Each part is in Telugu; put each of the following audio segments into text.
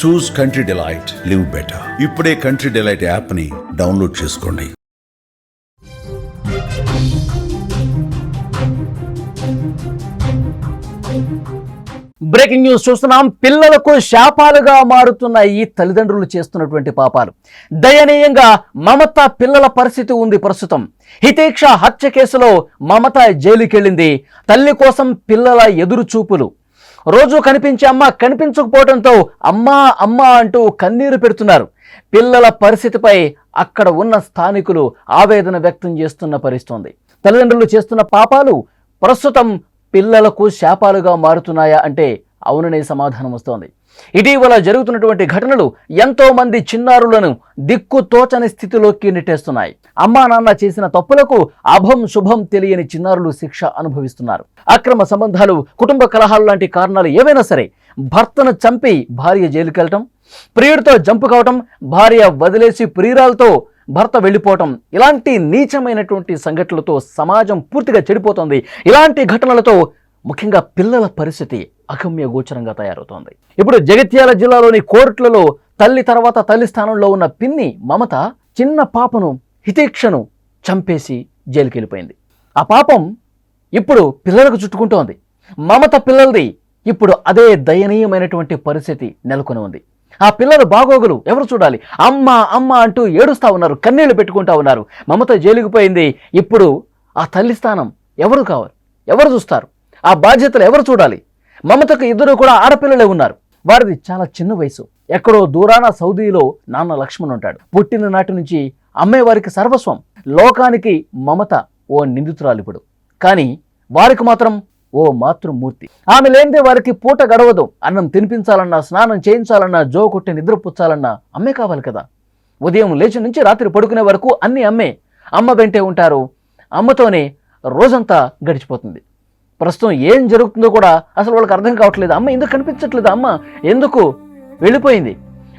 చూస్ కంట్రీ డిలైట్, లివ్ బెటర్. ఇప్పుడే కంట్రీ డిలైట్ యాప్ని డౌన్లోడ్ చేసుకోండి. బ్రేకింగ్ న్యూస్ చూస్తున్నాం. పిల్లలకు శాపాలుగా మారుతున్న ఈ తల్లిదండ్రులు చేస్తున్నటువంటి పాపాలు. దయనీయంగా మమత పిల్లల పరిస్థితి ఉంది ప్రస్తుతం. హితేక్ష హత్య కేసులో మమత జైలుకెళ్ళింది. తల్లి కోసం పిల్లల ఎదురు చూపులు. రోజు కనిపించే అమ్మ కనిపించకపోవడంతో అమ్మా అమ్మా అంటూ కన్నీరు పెడుతున్నారు. పిల్లల పరిస్థితిపై అక్కడ ఉన్న స్థానికులు ఆవేదన వ్యక్తం చేస్తున్న పరిస్థితి. తల్లిదండ్రులు చేస్తున్న పాపాలు ప్రస్తుతం పిల్లలకు శాపాలుగా మారుతున్నాయా అంటే అవుననే సమాధానం వస్తోంది. ఇటీవల జరుగుతున్నటువంటి ఘటనలు ఎంతో మంది చిన్నారులను దిక్కు తోచని స్థితిలోకి నెట్టేస్తున్నాయి. అమ్మా నాన్న చేసిన తప్పులకు అభం శుభం తెలియని చిన్నారులు శిక్ష అనుభవిస్తున్నారు. అక్రమ సంబంధాలు, కుటుంబ కలహాలు లాంటి కారణాలు ఏవైనా సరే, భర్తను చంపి భార్య జైలుకెళ్ళటం, ప్రియుడితో జంపు కావటం, భార్య వదిలేసి ప్రియురాలతో భర్త వెళ్ళిపోవటం, ఇలాంటి నీచమైనటువంటి సంఘటనలతో సమాజం పూర్తిగా చెడిపోతుంది. ఇలాంటి ఘటనలతో ముఖ్యంగా పిల్లల పరిస్థితి అగమ్య గోచరంగా తయారవుతోంది. ఇప్పుడు జగిత్యాల జిల్లాలోని కోర్టులలో తల్లి తర్వాత తల్లి స్థానంలో ఉన్న పిన్ని మమత చిన్న పాపను హితేక్షను చంపేసి జైలుకి వెళ్ళిపోయింది. ఆ పాపం ఇప్పుడు పిల్లలకు చుట్టుకుంటోంది. మమత పిల్లలది ఇప్పుడు అదే దయనీయమైనటువంటి పరిస్థితి నెలకొని ఉంది. ఆ పిల్లలు బాగోగులు ఎవరు చూడాలి? అమ్మ అమ్మ అంటూ ఏడుస్తూ ఉన్నారు, కన్నీళ్లు పెట్టుకుంటా ఉన్నారు. మమత జైలుకు పోయింది. ఇప్పుడు ఆ తల్లి స్థానం ఎవరు కావాలి? ఎవరు చూస్తారు? ఆ బాధ్యతలు ఎవరు చూడాలి? మమతకు ఇద్దరు కూడా ఆడపిల్లలే ఉన్నారు. వారిది చాలా చిన్న వయసు. ఎక్కడో దూరాన సౌదీలో నాన్న లక్ష్మణ్ ఉంటాడు. పుట్టిన నాటి నుంచి అమ్మే వారికి సర్వస్వం. లోకానికి మమత ఓ నిందితురాలు ఇప్పుడు. కానీ వారికి మాత్రం ఓ మాతృమూర్తి. ఆమె లేనిదే వారికి పూట గడవదు. అన్నం తినిపించాలన్నా, స్నానం చేయించాలన్నా, జో కొట్టి నిద్ర పుచ్చాలన్నా అమ్మే కావాలి కదా. ఉదయం లేచి నుంచి రాత్రి పడుకునే వరకు అన్నీ అమ్మే. అమ్మ వెంటే ఉంటారు. అమ్మతోనే రోజంతా గడిచిపోతుంది. ప్రస్తుతం ఏం జరుగుతుందో కూడా అసలు వాళ్ళకి అర్థం కావట్లేదు. అమ్మ ఎందుకు కనిపించట్లేదు? అమ్మ ఎందుకు వెళ్ళిపోయింది?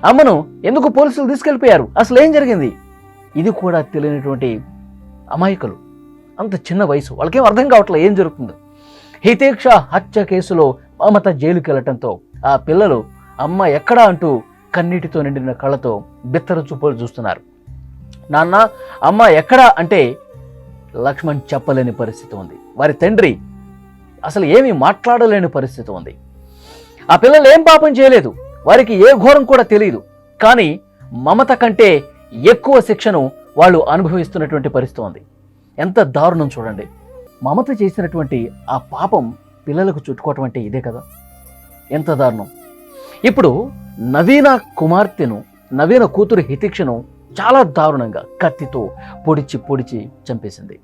అమ్మను ఎందుకు పోలీసులు తీసుకెళ్ళిపోయారు? అసలు ఏం జరిగింది? ఇది కూడా తెలియనటువంటి అమాయకులు. అంత చిన్న వయసు, వాళ్ళకేం అర్థం కావట్లేదు ఏం జరుగుతుందో. హితేక్ష హత్య కేసులో మమత జైలుకి వెళ్ళటంతో ఆ పిల్లలు అమ్మ ఎక్కడా అంటూ కన్నీటితో నిండిన కళ్ళతో బిత్తర చూపులు చూస్తున్నారు. నాన్న అమ్మ ఎక్కడా అంటే లక్ష్మణ్ చెప్పలేని పరిస్థితి ఉంది. వారి తండ్రి అసలు ఏమీ మాట్లాడలేని పరిస్థితి ఉంది. ఆ పిల్లలు ఏం పాపం చేయలేదు, వారికి ఏ ఘోరం కూడా తెలియదు. కానీ మమత కంటే ఎక్కువ శిక్షను వాళ్ళు అనుభవిస్తున్నటువంటి పరిస్థితి ఉంది. ఎంత దారుణం చూడండి. మమత చేసినటువంటి ఆ పాపం పిల్లలకు చుట్టుకోవటం అంటే ఇదే కదా. ఎంత దారుణం. ఇప్పుడు నవీన కుమార్తెను, నవీన కూతురు హితేక్షను చాలా దారుణంగా కత్తితో పొడిచి చంపేసింది.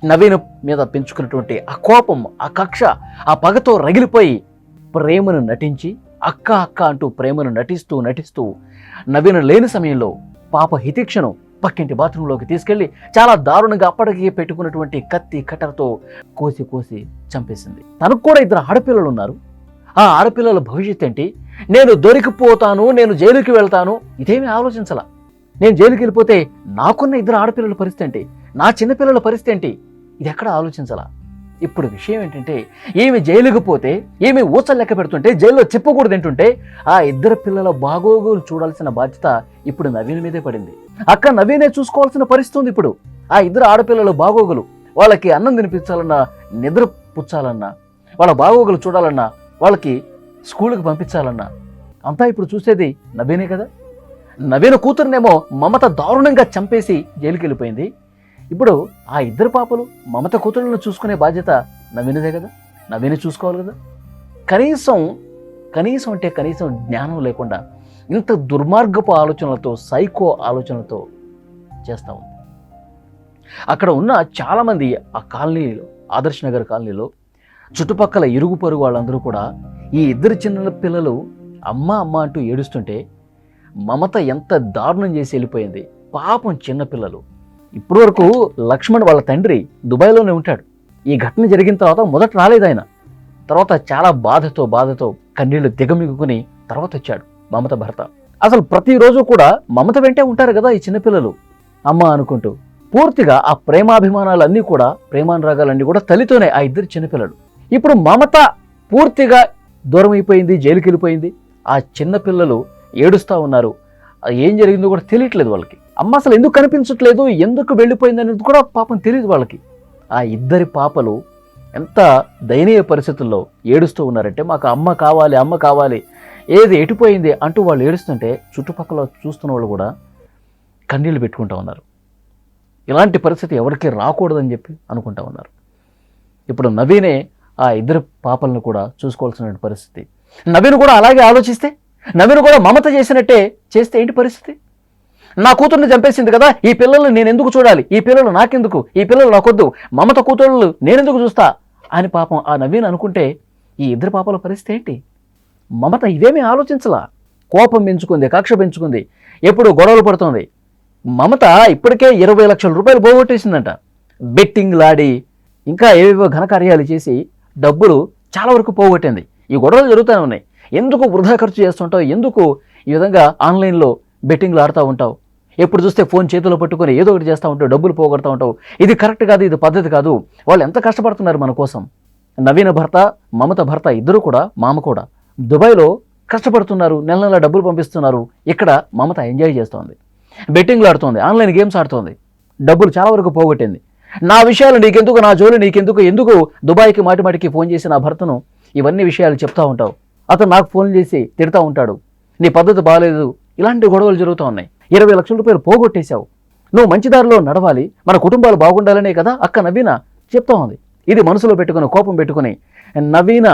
నవీన మీద పెంచుకున్నటువంటి ఆ కోపం, ఆ కక్ష, ఆ పగతో రగిలిపోయి ప్రేమను నటించి అక్క అక్క అంటూ ప్రేమను నటిస్తూ నవీన లేని సమయంలో పాప హితేక్షను పక్కింటి బాత్రూంలోకి తీసుకెళ్లి చాలా దారుణంగా అప్పటికి పెట్టుకున్నటువంటి కత్తి కట్టరతో కోసి చంపేసింది. తనకు కూడా ఇద్దరు ఆడపిల్లలు ఉన్నారు. ఆ ఆడపిల్లల భవిష్యత్ ఏంటి? నేను దొరికిపోతాను, నేను జైలుకి వెళ్తాను, ఇదేమీ ఆలోచించాల. నేను జైలుకి వెళ్ళిపోతే నాకున్న ఇద్దరు ఆడపిల్లల పరిస్థితి ఏంటి? నా చిన్నపిల్లల పరిస్థితి ఏంటి? ఇది ఎక్కడ ఆలోచించాలా? ఇప్పుడు విషయం ఏంటంటే, ఈమె జైలుకు పోతే, ఈమె ఊచలు లెక్క పెడుతుంటే, జైల్లో చెప్పకూడదు ఏంటుంటే, ఆ ఇద్దరు పిల్లల బాగోగులు చూడాల్సిన బాధ్యత ఇప్పుడు నవీన్ మీదే పడింది. అక్క నవీనే చూసుకోవాల్సిన పరిస్థితి ఉంది ఇప్పుడు. ఆ ఇద్దరు ఆడపిల్లల బాగోగులు, వాళ్ళకి అన్నం తినిపించాలన్నా, నిద్ర పుచ్చాలన్నా, వాళ్ళ బాగోగులు చూడాలన్నా, వాళ్ళకి స్కూల్కి పంపించాలన్నా అంతా ఇప్పుడు చూసేది నవీనే కదా. నవీన కూతురునేమో మమత దారుణంగా చంపేసి జైలుకి వెళ్ళిపోయింది. ఇప్పుడు ఆ ఇద్దరు పాపలు మమత కూతురులను చూసుకునే బాధ్యత నవీనదే కదా. నవీనే చూసుకోవాలి కదా. కనీసం అంటే కనీసం జ్ఞానం లేకుండా ఇంత దుర్మార్గపు ఆలోచనలతో, సైకో ఆలోచనలతో చేస్తూ ఉంది. అక్కడ ఉన్న చాలామంది ఆ కాలనీలో, ఆదర్శ్ నగర్ కాలనీలో చుట్టుపక్కల ఇరుగు పొరుగు వాళ్ళందరూ కూడా ఈ ఇద్దరు చిన్న పిల్లలు అమ్మ అమ్మ అంటూ ఏడుస్తుంటే మమత ఎంత దారుణం చేసి వెళ్ళిపోయింది. పాపం చిన్నపిల్లలు. ఇప్పటి వరకు లక్ష్మణ్ వాళ్ళ తండ్రి దుబాయ్లోనే ఉంటాడు. ఈ ఘటన జరిగిన తర్వాత మొదట రాలేదు ఆయన. తర్వాత చాలా బాధతో కన్నీళ్లు దిగమిగుకుని తర్వాత వచ్చాడు మమత భర్త. అసలు ప్రతిరోజు కూడా మమత వెంటే ఉంటారు కదా ఈ చిన్నపిల్లలు, అమ్మ అనుకుంటూ. పూర్తిగా ఆ ప్రేమాభిమానాలన్నీ కూడా, ప్రేమానురాగాలన్నీ కూడా తల్లితోనే ఆ ఇద్దరు చిన్నపిల్లలు. ఇప్పుడు మమత పూర్తిగా దూరం అయిపోయింది, జైలుకి వెళ్ళిపోయింది. ఆ చిన్నపిల్లలు ఏడుస్తూ ఉన్నారు. ఏం జరిగిందో కూడా తెలియట్లేదు వాళ్ళకి. అమ్మ అసలు ఎందుకు కనిపించట్లేదు, ఎందుకు వెళ్ళిపోయింది అనేది కూడా పాపం తెలియదు వాళ్ళకి. ఆ ఇద్దరి పాపలు ఎంత దయనీయ పరిస్థితుల్లో ఏడుస్తూ ఉన్నారంటే, మాకు అమ్మ కావాలి, అమ్మ కావాలి, ఏది ఎటుపోయింది అంటూ వాళ్ళు ఏడుస్తుంటే చుట్టుపక్కల చూస్తున్న వాళ్ళు కూడా కన్నీళ్లు పెట్టుకుంటూ ఉన్నారు. ఇలాంటి పరిస్థితి ఎవరికి రాకూడదని చెప్పి అనుకుంటా ఉన్నారు. ఇప్పుడు నవీనే ఆ ఇద్దరు పాపలను కూడా చూసుకోవాల్సిన పరిస్థితి. నవీన్ కూడా అలాగే ఆలోచిస్తే, నవీన్ కూడా మమత చేసినట్టే చేస్తే ఏంటి పరిస్థితి? నా కూతుర్ని చంపేసింది కదా, ఈ పిల్లల్ని నేను ఎందుకు చూడాలి, ఈ పిల్లలు నాకెందుకు, ఈ పిల్లలు నాకొద్దు, మమత కూతుళ్ళు నేనెందుకు చూస్తా అని పాపం ఆ నవీన్ అనుకుంటే ఈ ఇద్దరు పాపల పరిస్థితి ఏంటి? మమత ఇదేమీ ఆలోచించలా, కోపం పెంచుకుంది, కక్ష పెంచుకుంది, ఎప్పుడు గొడవలు పడుతుంది. మమత ఇప్పటికే 20 లక్షల రూపాయలు పోగొట్టేసిందంట. బెట్టింగ్లాడి ఇంకా ఏవేవో ఘనకార్యాలు చేసి డబ్బులు చాలా వరకు పోగొట్టింది. ఈ గొడవలు జరుగుతూనే ఉన్నాయి. ఎందుకు వృధా ఖర్చు చేస్తుంటావు, ఎందుకు ఈ విధంగా ఆన్లైన్లో బెట్టింగ్లు ఆడుతూ ఉంటావు, ఎప్పుడు చూస్తే ఫోన్ చేతిలో పట్టుకొని ఏదో ఒకటి చేస్తూ ఉంటావు, డబ్బులు పోగొడతా ఉంటావు, ఇది కరెక్ట్ కాదు, ఇది పద్ధతి కాదు. వాళ్ళు ఎంత కష్టపడుతున్నారు మన కోసం. నవీన భర్త, మమత భర్త ఇద్దరు కూడా, మామ కూడా దుబాయ్లో కష్టపడుతున్నారు, నెల నెల డబ్బులు పంపిస్తున్నారు. ఇక్కడ మమత ఎంజాయ్ చేస్తోంది, బెట్టింగ్లు ఆడుతోంది, ఆన్లైన్ గేమ్స్ ఆడుతోంది, డబ్బులు చాలా వరకు పోగొట్టింది. నా విషయాలు నీకెందుకు, నా జోలి నీకెందుకు, ఎందుకు దుబాయ్కి మాటిమాటికి ఫోన్ చేసి నా భర్తను ఇవన్నీ విషయాలు చెప్తా ఉంటావు, అతను నాకు ఫోన్ చేసి తిడతా ఉంటాడు, నీ పద్ధతి బాగాలేదు, ఇలాంటి గొడవలు జరుగుతూ ఉన్నాయి. 20 లక్షల రూపాయలు పోగొట్టేశావు, నువ్వు మంచి దారిలో నడవాలి, మన కుటుంబాలు బాగుండాలనే కదా అక్క నవీన చెప్తా ఉంది. ఇది మనసులో పెట్టుకుని, కోపం పెట్టుకుని నవీన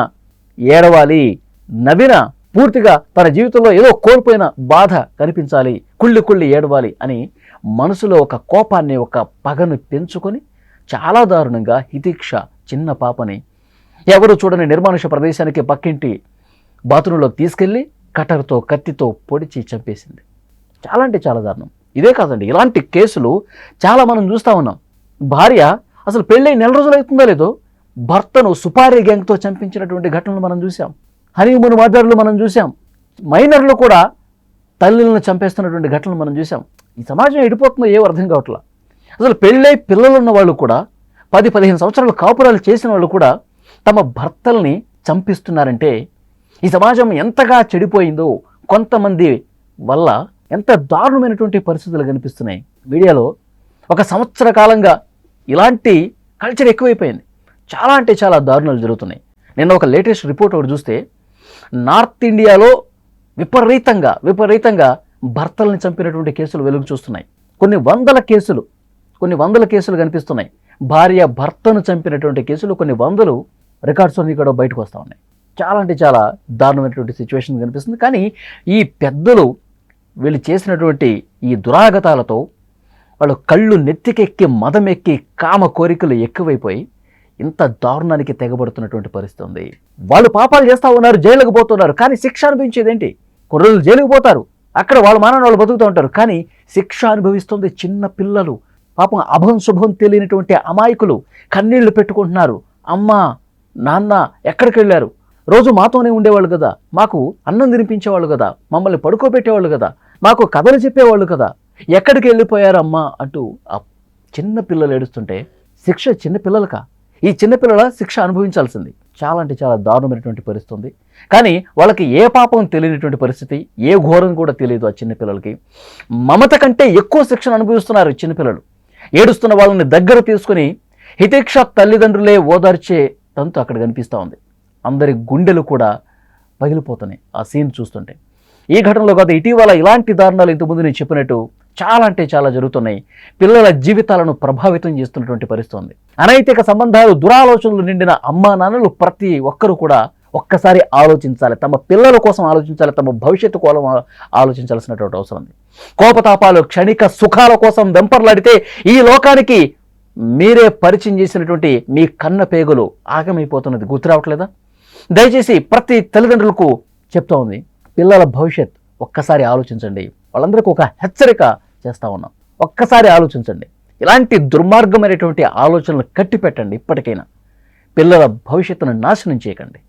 ఏడవాలి, నవీన పూర్తిగా తన జీవితంలో ఏదో కోల్పోయిన బాధ కనిపించాలి, కుళ్ళి ఏడవాలి అని మనసులో ఒక కోపాన్ని, ఒక పగను పెంచుకొని చాలా దారుణంగా హితీక్ష చిన్న పాపని ఎవరు చూడని నిర్మానుష ప్రదేశానికి పక్కింటి బాత్రూంలోకి తీసుకెళ్లి కట్టర్తో, కత్తితో పొడిచి చంపేసింది. చాలా అంటే చాలా దారుణం. ఇదే కాదండి, ఇలాంటి కేసులు చాలా మనం చూస్తూ ఉన్నాం. భార్య అసలు పెళ్ళై 4 రోజులు అవుతుందో లేదో భర్తను సుపారీ గ్యాంగ్తో చంపించినటువంటి ఘటనలు మనం చూసాం. హనీమూన్ మర్డర్లు మనం చూసాం. మైనర్లు కూడా తల్లులను చంపేస్తున్నటువంటి ఘటనలు మనం చూసాం. ఈ సమాజం ఎడిపోతుందో ఏం అర్థం కావట్లా. అసలు పెళ్ళై పిల్లలున్న వాళ్ళు కూడా, 10-15 సంవత్సరాలు కాపురాలు చేసిన వాళ్ళు కూడా తమ భర్తల్ని చంపిస్తున్నారంటే ఈ సమాజం ఎంతగా చెడిపోయిందో, కొంతమంది వల్ల ఎంత దారుణమైనటువంటి పరిస్థితులు కనిపిస్తున్నాయి. మీడియాలో 1 సంవత్సర కాలంగా ఇలాంటి కల్చర్ ఎక్కువైపోయింది. చాలా అంటే చాలా దారుణాలు జరుగుతున్నాయి. నిన్న ఒక లేటెస్ట్ రిపోర్ట్ ఒకటి చూస్తే, నార్త్ ఇండియాలో విపరీతంగా భర్తల్ని చంపినటువంటి కేసులు వెలుగు చూస్తున్నాయి. కొన్ని వందల కేసులు కనిపిస్తున్నాయి. భార్య భర్తను చంపినటువంటి కేసులు కొన్ని వందలు రికార్డ్స్ అన్ని కూడా బయటకు వస్తూ ఉన్నాయి. చాలా అంటే చాలా దారుణమైనటువంటి సిచ్యువేషన్ కనిపిస్తుంది. కానీ ఈ పెద్దలు వీళ్ళు చేసినటువంటి ఈ దురాగతాలతో వాళ్ళు కళ్ళు నెత్తికెక్కి, మదమెక్కి, కామ కోరికలు ఎక్కువైపోయి ఇంత దారుణానికి తెగబడుతున్నటువంటి పరిస్థితి ఉంది. వాళ్ళు పాపాలు చేస్తూ ఉన్నారు, జైలుకు పోతున్నారు, కానీ శిక్ష అనుభవించేది ఏంటి? కొన్ని రోజులు జైలుకు పోతారు, అక్కడ వాళ్ళ మానాన్ని వాళ్ళు బతుకుతూ ఉంటారు, కానీ శిక్ష అనుభవిస్తుంది చిన్న పిల్లలు. పాపం అభం శుభం తెలియనటువంటి అమాయకులు కన్నీళ్లు పెట్టుకుంటున్నారు. అమ్మ, నాన్న ఎక్కడికి వెళ్ళారు? రోజు మాతోనే ఉండేవాళ్ళు కదా, మాకు అన్నం తినిపించేవాళ్ళు కదా, మమ్మల్ని పడుకోబెట్టేవాళ్ళు కదా, మాకు కథలు చెప్పేవాళ్ళు కదా, ఎక్కడికి వెళ్ళిపోయారమ్మా అంటూ ఆ చిన్న పిల్లలు ఏడుస్తుంటే శిక్ష చిన్న పిల్లలకా? ఈ చిన్నపిల్లల శిక్ష అనుభవించాల్సింది. చాలా అంటే చాలా దారుణమైనటువంటి పరిస్థితి ఉంది. కానీ వాళ్ళకి ఏ పాపం తెలియనటువంటి పరిస్థితి, ఏ ఘోరం కూడా తెలియదు ఆ చిన్నపిల్లలకి. మమత కంటే ఎక్కువ శిక్షను అనుభవిస్తున్నారు ఈ చిన్నపిల్లలు. ఏడుస్తున్న వాళ్ళని దగ్గర తీసుకుని హితేక్ష తల్లిదండ్రులే ఓదార్చే తంతు అక్కడ కనిపిస్తూ ఉంది. అందరి గుండెలు కూడా పగిలిపోతున్నాయి ఆ సీన్ చూస్తుంటే. ఈ ఘటనలో కాదు, ఇటీవల ఇలాంటి దారుణాలు ఇంతకుముందు నేను చెప్పినట్టు చాలా అంటే చాలా జరుగుతున్నాయి. పిల్లల జీవితాలను ప్రభావితం చేస్తున్నటువంటి పరిస్థితి ఉంది. అనైతిక సంబంధాలు, దురాలోచనలు నిండిన అమ్మా నాన్నలు ప్రతి ఒక్కరూ కూడా ఒక్కసారి ఆలోచించాలి. తమ పిల్లల కోసం ఆలోచించాలి, తమ భవిష్యత్తు కోసం ఆలోచించాల్సినటువంటి అవసరం ఉంది. కోపతాపాలు, క్షణిక సుఖాల కోసం వెంపర్లాడితే ఈ లోకానికి మీరే పరిచయం చేసినటువంటి మీ కన్న పేగులు ఆగమైపోతున్నది గుర్తు రావట్లేదా? దయచేసి ప్రతి తల్లిదండ్రులకు చెప్తా ఉంది, పిల్లల భవిష్యత్ ఒక్కసారి ఆలోచించండి. వాళ్ళందరికీ ఒక హెచ్చరిక చేస్తా ఉన్నాం. ఒక్కసారి ఆలోచించండి. ఇలాంటి దుర్మార్గమైనటువంటి ఆలోచనలు కట్టిపెట్టండి. ఇప్పటికైనా పిల్లల భవిష్యత్తును నాశనం చేయకండి.